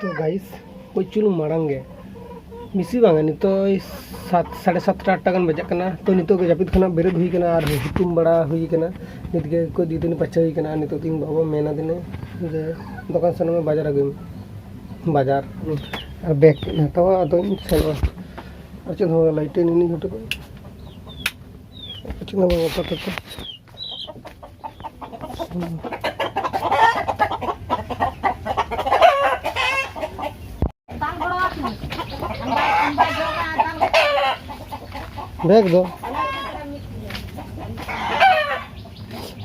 तो गाइस कोई चुलू मांगे मिसी बांगा नितो 7:30 8 गान बजाकना तो नितो के जापिद खना बेरेद हुई कना और हुतुम बड़ा हुई कना नित के को दी दिन पच्चा हुई कना नितो तीन बाबा मेना दिने जे दुकान सन में बाजार गई बाजार बैग तो तो चलो अच्छा हो लाइट नहीं होते को अच्छा ना बाबा तो बैग दो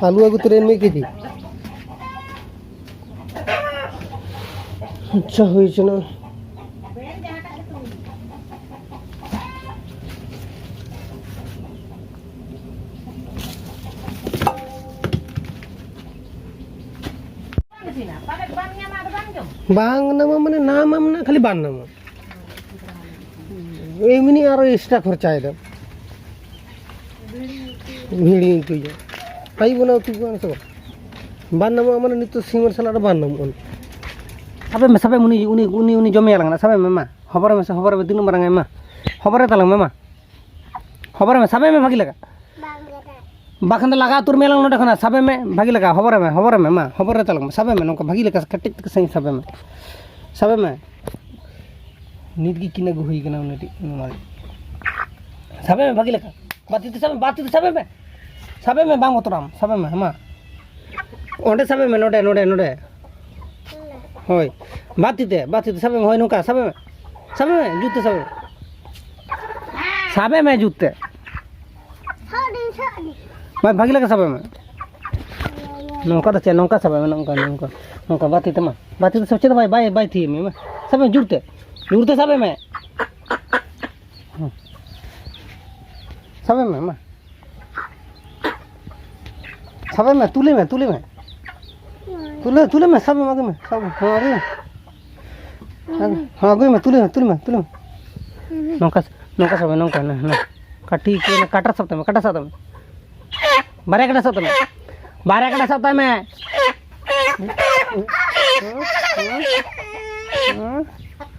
आलू आगू ट्रेन में की थी अच्छा हुई चना बांग नामा माने नाम ना खाली बांग नामा एमनी आरो एक्स्ट्रा खर्चा है भिड़ी तो ये आई बनाओ तू कौन सा बांग नामा माने नितो सीमर साला बांग नामा सबे उनी जमे आलंग ना सबे में खबर में तीन मारंग मा खबर तालंग मा खबर में सबे में भागी लगा बाखन लगा तुर में लंग नोडे सबे में भागी लगा खबर में मा खबर तालंग सबे में नोका भागी लगा कटिक सही सबे में नीत की किना गु हुई कना उनेटी मारे सबे में भागी लगा बाती तो सबे में बांग उतराम सबे में मा ओंडे सबे में नोडे होय बाती ते सबे में होय नोका सबे में जूते सबे में जूते भाई भागी लगा सबे में नौका तो नौका सबे में नौका बाती तो सोचे तो भाई थी मैं सबे में जुड़ते सबे में मां सबे में तुले में सबे में आगे में सब आगे में तुले में नौका सबे नौका ना काटी के काटा सकते में बारे कटा सकते में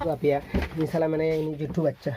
बापिया मिसाला मैंने जुट्टू बच्चा